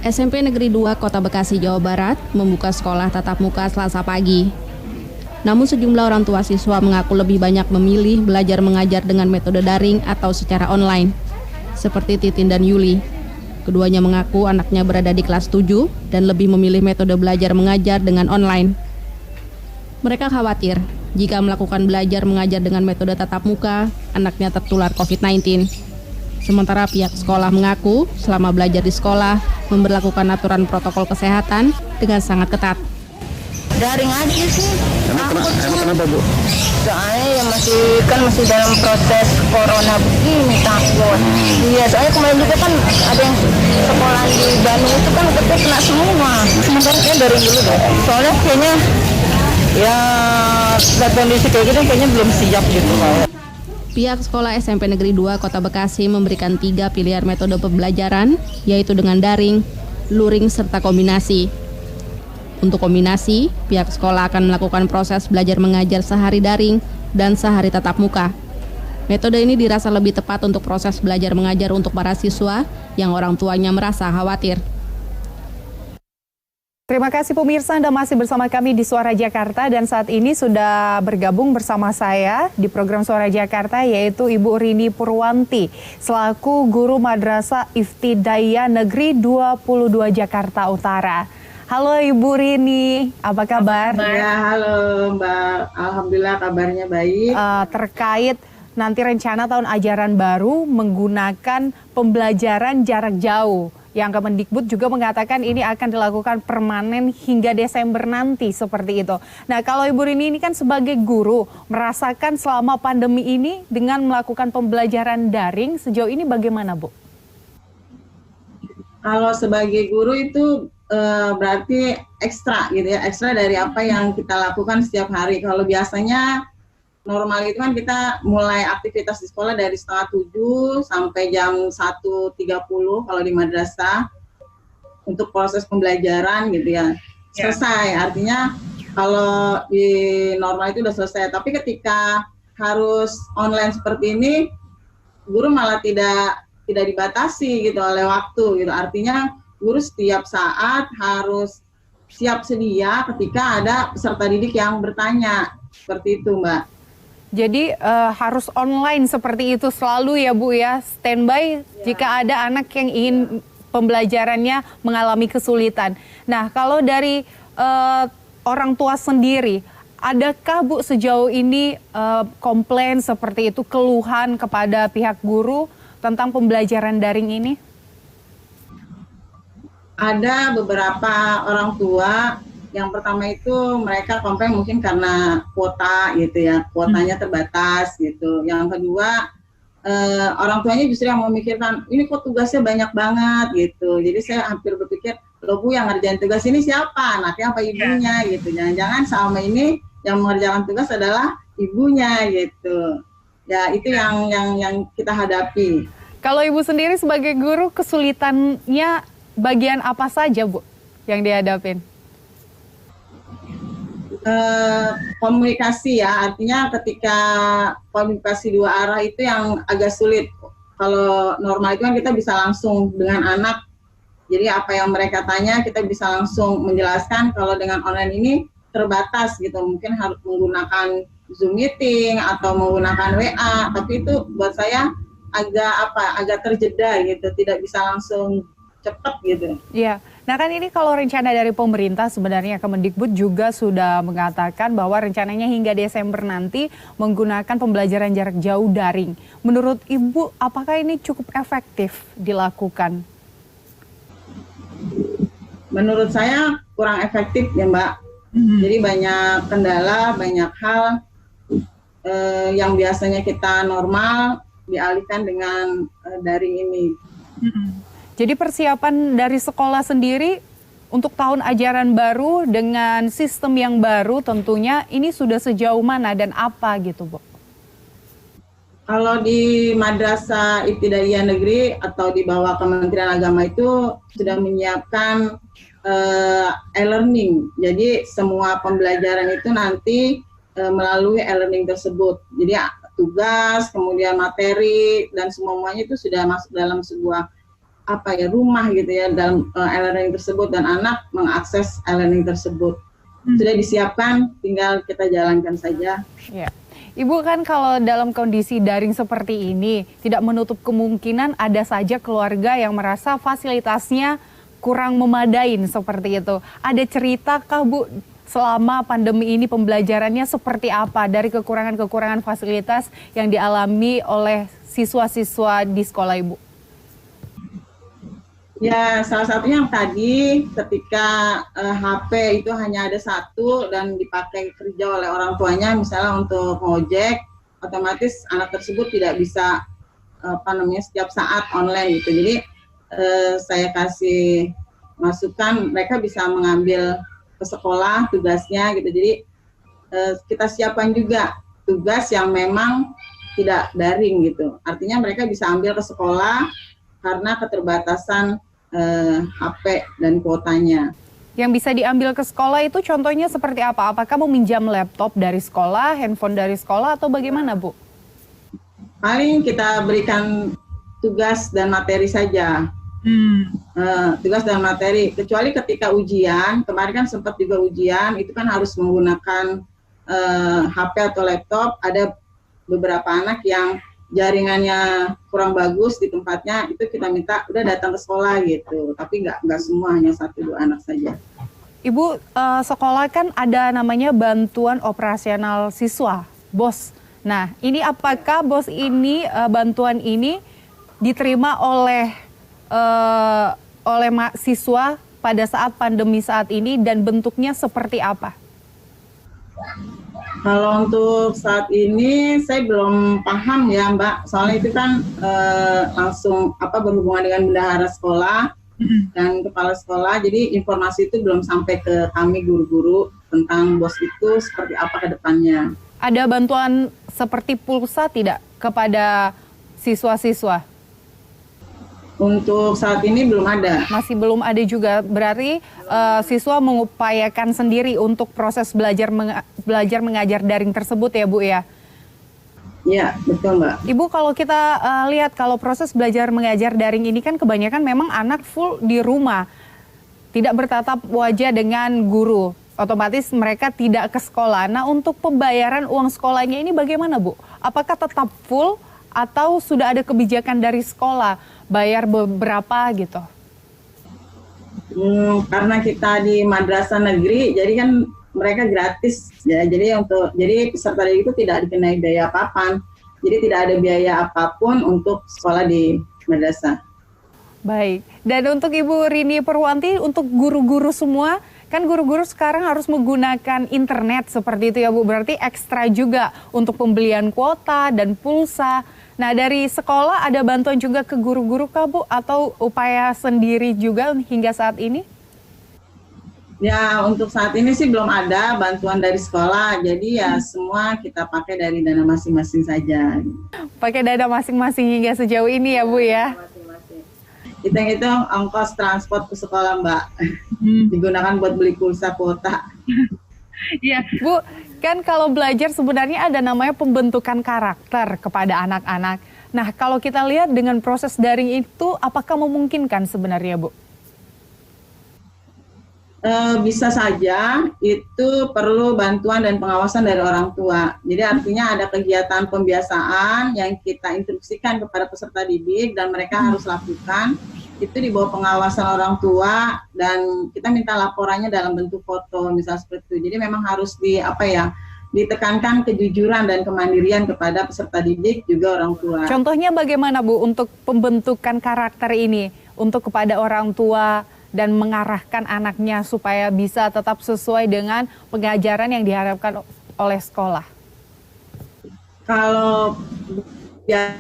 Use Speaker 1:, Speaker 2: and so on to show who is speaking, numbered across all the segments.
Speaker 1: SMP Negeri 2 Kota Bekasi, Jawa Barat membuka sekolah tatap muka Selasa pagi. Namun sejumlah orang tua siswa mengaku lebih banyak memilih belajar mengajar dengan metode daring atau secara online, seperti Titin dan Yuli. Keduanya mengaku anaknya berada di kelas 7 dan lebih memilih metode belajar mengajar dengan online. Mereka khawatir jika melakukan belajar mengajar dengan metode tatap muka, anaknya tertular COVID-19. Sementara pihak sekolah mengaku selama belajar di sekolah memberlakukan aturan protokol kesehatan dengan sangat ketat.
Speaker 2: Daring aja sih.
Speaker 3: Emang kenapa, Bu?
Speaker 2: Soalnya ya masih dalam proses corona begini, takut. Iya, soalnya kemarin juga kan ada yang sekolah di Bandung itu kan katanya kena semua. Sementara kayaknya dari dulu deh. Soalnya kayaknya ya kondisi kayak gini kayaknya belum siap gitu.
Speaker 1: Pihak sekolah SMP Negeri 2 Kota Bekasi memberikan 3 pilihan metode pembelajaran, yaitu dengan daring, luring, serta kombinasi. Untuk kombinasi, pihak sekolah akan melakukan proses belajar mengajar sehari daring dan sehari tatap muka. Metode ini dirasa lebih tepat untuk proses belajar mengajar untuk para siswa yang orang tuanya merasa khawatir.
Speaker 4: Terima kasih pemirsa, Anda masih bersama kami di Suara Jakarta dan saat ini sudah bergabung bersama saya di program Suara Jakarta yaitu Ibu Rini Purwanti selaku Guru Madrasah Ibtidaiyah Negeri 22 Jakarta Utara. Halo Ibu Rini, apa kabar?
Speaker 5: Ya, halo Mbak, Alhamdulillah kabarnya baik.
Speaker 4: Terkait nanti rencana tahun ajaran baru menggunakan pembelajaran jarak jauh. Yang Kemendikbud juga mengatakan ini akan dilakukan permanen hingga Desember nanti seperti itu. Nah kalau Ibu Rini ini kan sebagai guru merasakan selama pandemi ini dengan melakukan pembelajaran daring sejauh ini bagaimana Bu?
Speaker 5: Kalau sebagai guru itu berarti ekstra gitu ya, ekstra dari apa yang kita lakukan setiap hari. Kalau biasanya normal itu kan kita mulai aktivitas di sekolah dari 6:30 sampai jam 1.30 kalau di madrasah untuk proses pembelajaran gitu ya. Selesai, artinya kalau di normal itu udah selesai. Tapi ketika harus online seperti ini, guru malah tidak dibatasi gitu oleh waktu gitu. Artinya guru setiap saat harus siap sedia ketika ada peserta didik yang bertanya. Seperti itu, Mbak.
Speaker 4: Jadi harus online seperti itu selalu ya Bu ya, standby jika ada anak yang ingin pembelajarannya mengalami kesulitan. Nah kalau dari orang tua sendiri, adakah Bu sejauh ini komplain seperti itu, keluhan kepada pihak guru tentang pembelajaran daring ini?
Speaker 5: Ada beberapa orang tua. Yang pertama itu mereka komplain mungkin karena kuota gitu ya, kuotanya terbatas gitu. Yang kedua orang tuanya justru yang memikirkan ini kok tugasnya banyak banget gitu. Jadi saya hampir berpikir, loh Bu yang ngerjain tugas ini siapa? Anaknya apa ibunya gitu. Jangan-jangan selama ini yang mengerjakan tugas adalah ibunya gitu. Ya itu yang kita hadapi.
Speaker 4: Kalau Ibu sendiri sebagai guru kesulitannya bagian apa saja Bu yang dihadapin?
Speaker 5: Komunikasi ya, artinya ketika komunikasi dua arah itu yang agak sulit. Kalau normal itu kan kita bisa langsung dengan anak, jadi apa yang mereka tanya kita bisa langsung menjelaskan. Kalau dengan online ini terbatas gitu, mungkin harus menggunakan Zoom meeting atau menggunakan WA, tapi itu buat saya agak terjeda gitu, tidak bisa langsung cepat gitu.
Speaker 4: Iya, nah kan ini kalau rencana dari pemerintah sebenarnya Kemendikbud juga sudah mengatakan bahwa rencananya hingga Desember nanti menggunakan pembelajaran jarak jauh daring. Menurut Ibu, apakah ini cukup efektif dilakukan?
Speaker 5: Menurut saya kurang efektif ya Mbak. Jadi banyak kendala, banyak hal yang biasanya kita normal dialihkan dengan daring ini.
Speaker 4: Jadi persiapan dari sekolah sendiri untuk tahun ajaran baru dengan sistem yang baru tentunya ini sudah sejauh mana dan apa gitu Bu?
Speaker 5: Kalau di Madrasah Ibtidaiyah Negeri atau di bawah Kementerian Agama itu sudah menyiapkan e-learning. Jadi semua pembelajaran itu nanti melalui e-learning tersebut. Jadi tugas, kemudian materi dan semuanya itu sudah masuk dalam sebuah rumah gitu ya dalam e-learning tersebut, dan anak mengakses e-learning tersebut. Sudah disiapkan, tinggal kita jalankan saja.
Speaker 4: Ya. Ibu, kan kalau dalam kondisi daring seperti ini tidak menutup kemungkinan ada saja keluarga yang merasa fasilitasnya kurang memadain seperti itu. Ada cerita kah Bu selama pandemi ini pembelajarannya seperti apa dari kekurangan-kekurangan fasilitas yang dialami oleh siswa-siswa di sekolah Ibu?
Speaker 5: Ya, salah satunya yang tadi ketika HP itu hanya ada satu dan dipakai kerja oleh orang tuanya, misalnya untuk ngojek, otomatis anak tersebut tidak bisa setiap saat online gitu. Jadi saya kasih masukan, mereka bisa mengambil ke sekolah tugasnya gitu. Jadi kita siapkan juga tugas yang memang tidak daring gitu. Artinya mereka bisa ambil ke sekolah karena keterbatasan HP dan kuotanya.
Speaker 4: Yang bisa diambil ke sekolah itu contohnya seperti apa? Apakah meminjam laptop dari sekolah, handphone dari sekolah, atau bagaimana Bu?
Speaker 5: Paling kita berikan tugas dan materi saja. Tugas dan materi, kecuali ketika ujian, kemarin kan sempat juga ujian, itu kan harus menggunakan HP atau laptop. Ada beberapa anak yang jaringannya kurang bagus di tempatnya, itu kita minta udah datang ke sekolah gitu, tapi nggak semua, hanya 1-2 anak saja.
Speaker 4: Ibu, sekolah kan ada namanya bantuan operasional siswa, BOS. Nah, ini apakah BOS ini, bantuan ini diterima oleh siswa pada saat pandemi saat ini, dan bentuknya seperti apa?
Speaker 5: Kalau untuk saat ini saya belum paham ya Mbak, soalnya itu kan langsung berhubungan dengan bendahara sekolah dan kepala sekolah, jadi informasi itu belum sampai ke kami guru-guru tentang BOS itu seperti apa ke depannya.
Speaker 4: Ada bantuan seperti pulsa tidak kepada siswa-siswa?
Speaker 5: Untuk saat ini belum ada.
Speaker 4: Masih belum ada juga, berarti siswa mengupayakan sendiri untuk proses belajar mengajar daring tersebut ya Bu ya?
Speaker 5: Iya, betul Mbak.
Speaker 4: Ibu, kalau kita lihat kalau proses belajar mengajar daring ini kan kebanyakan memang anak full di rumah, tidak bertatap wajah dengan guru, otomatis mereka tidak ke sekolah. Nah, untuk pembayaran uang sekolahnya ini bagaimana Bu? Apakah tetap full atau sudah ada kebijakan dari sekolah bayar beberapa gitu?
Speaker 5: Karena kita di madrasah negeri, jadi kan mereka gratis ya. Jadi peserta didik itu tidak dikenai biaya apapun. Jadi tidak ada biaya apapun untuk sekolah di madrasah.
Speaker 4: Baik. Dan untuk Ibu Rini Purwanti, untuk guru-guru semua, kan guru-guru sekarang harus menggunakan internet seperti itu ya Bu. Berarti ekstra juga untuk pembelian kuota dan pulsa. Nah, dari sekolah ada bantuan juga ke guru-guru kah Bu? Atau upaya sendiri juga hingga saat ini?
Speaker 5: Ya, untuk saat ini sih belum ada bantuan dari sekolah. Jadi ya semua kita pakai dari dana masing-masing saja.
Speaker 4: Pakai dana masing-masing hingga sejauh ini ya Bu ya?
Speaker 5: Kita hitung ongkos transport ke sekolah Mbak. Digunakan buat beli pulsa kuota.
Speaker 4: Iya, Bu, kan kalau belajar sebenarnya ada namanya pembentukan karakter kepada anak-anak. Nah, kalau kita lihat dengan proses daring itu, apakah memungkinkan sebenarnya, Bu?
Speaker 5: Bisa saja, itu perlu bantuan dan pengawasan dari orang tua. Jadi artinya ada kegiatan pembiasaan yang kita instruksikan kepada peserta didik dan mereka harus lakukan. Itu di bawah pengawasan orang tua dan kita minta laporannya dalam bentuk foto misalnya seperti itu. Jadi memang harus ditekankan kejujuran dan kemandirian kepada peserta didik juga orang tua.
Speaker 4: Contohnya bagaimana Bu untuk pembentukan karakter ini untuk kepada orang tua dan mengarahkan anaknya supaya bisa tetap sesuai dengan pengajaran yang diharapkan oleh sekolah?
Speaker 5: Kalau ya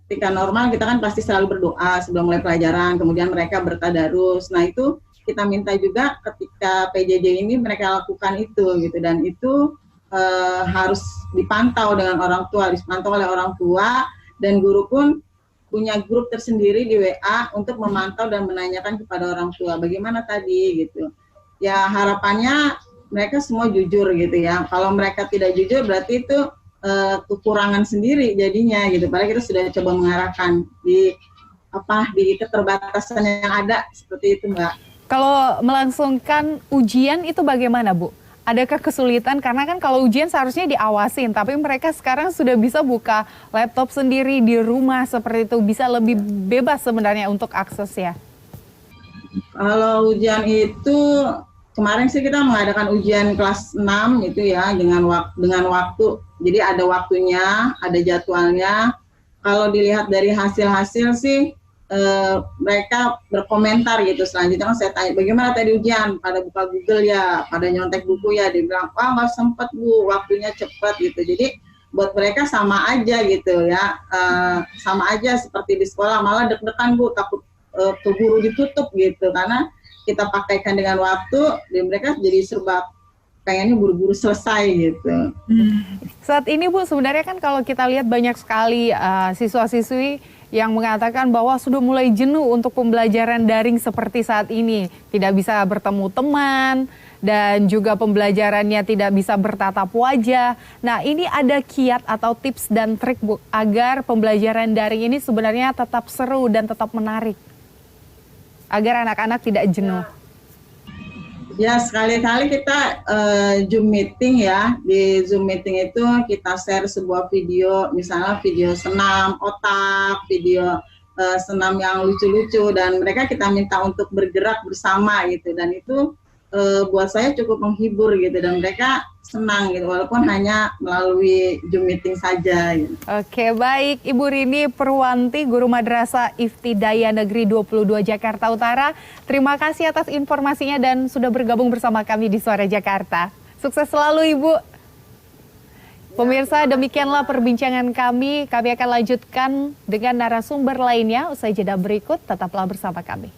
Speaker 5: ketika normal kita kan pasti selalu berdoa sebelum mulai pelajaran, kemudian mereka bertadarus. Nah itu kita minta juga ketika PJJ ini mereka lakukan itu gitu, dan itu harus dipantau dengan orang tua, dipantau oleh orang tua, dan guru pun punya grup tersendiri di WA untuk memantau dan menanyakan kepada orang tua bagaimana tadi gitu. Ya harapannya mereka semua jujur gitu ya. Kalau mereka tidak jujur berarti itu kekurangan sendiri jadinya gitu. Padahal kita sudah coba mengarahkan di di keterbatasan yang ada seperti itu, Mbak.
Speaker 4: Kalau melangsungkan ujian itu bagaimana, Bu? Adakah kesulitan? Karena kan kalau ujian seharusnya diawasin, tapi mereka sekarang sudah bisa buka laptop sendiri di rumah seperti itu, bisa lebih bebas sebenarnya untuk akses ya.
Speaker 5: Kalau ujian itu kemarin sih kita mengadakan ujian kelas 6 itu ya dengan waktu. Jadi ada waktunya, ada jadwalnya. Kalau dilihat dari hasil-hasil sih mereka berkomentar gitu. Selanjutnya kan saya tanya, bagaimana tadi ujian? Pada buka Google ya, pada nyontek buku ya. Dia bilang, wah nggak sempet Bu, waktunya cepat gitu. Jadi buat mereka sama aja gitu ya, sama aja seperti di sekolah. Malah deg-degan Bu, takut keburu ditutup gitu. Karena kita pakaikan dengan waktu, dan mereka jadi serba pengennya buru-buru selesai gitu.
Speaker 4: Saat ini Bu, sebenarnya kan kalau kita lihat banyak sekali siswa-siswi yang mengatakan bahwa sudah mulai jenuh untuk pembelajaran daring seperti saat ini. Tidak bisa bertemu teman, dan juga pembelajarannya tidak bisa bertatap wajah. Nah, ini ada kiat atau tips dan trik Bu, agar pembelajaran daring ini sebenarnya tetap seru dan tetap menarik, agar anak-anak tidak jenuh.
Speaker 5: Ya, sekali-kali kita Zoom meeting ya. Di Zoom meeting itu kita share sebuah video, misalnya video senam otak, video senam yang lucu-lucu, dan mereka kita minta untuk bergerak bersama gitu. Dan itu buat saya cukup menghibur gitu, dan mereka senang gitu, walaupun hanya melalui Zoom meeting saja gitu.
Speaker 4: Oke, baik Ibu Rini Purwanti, Guru Madrasah Iftidayah Negeri 22 Jakarta Utara. Terima kasih atas informasinya dan sudah bergabung bersama kami di Suara Jakarta. Sukses selalu Ibu. Pemirsa, demikianlah perbincangan kami. Kami akan lanjutkan dengan narasumber lainnya usai jeda berikut. Tetaplah bersama kami.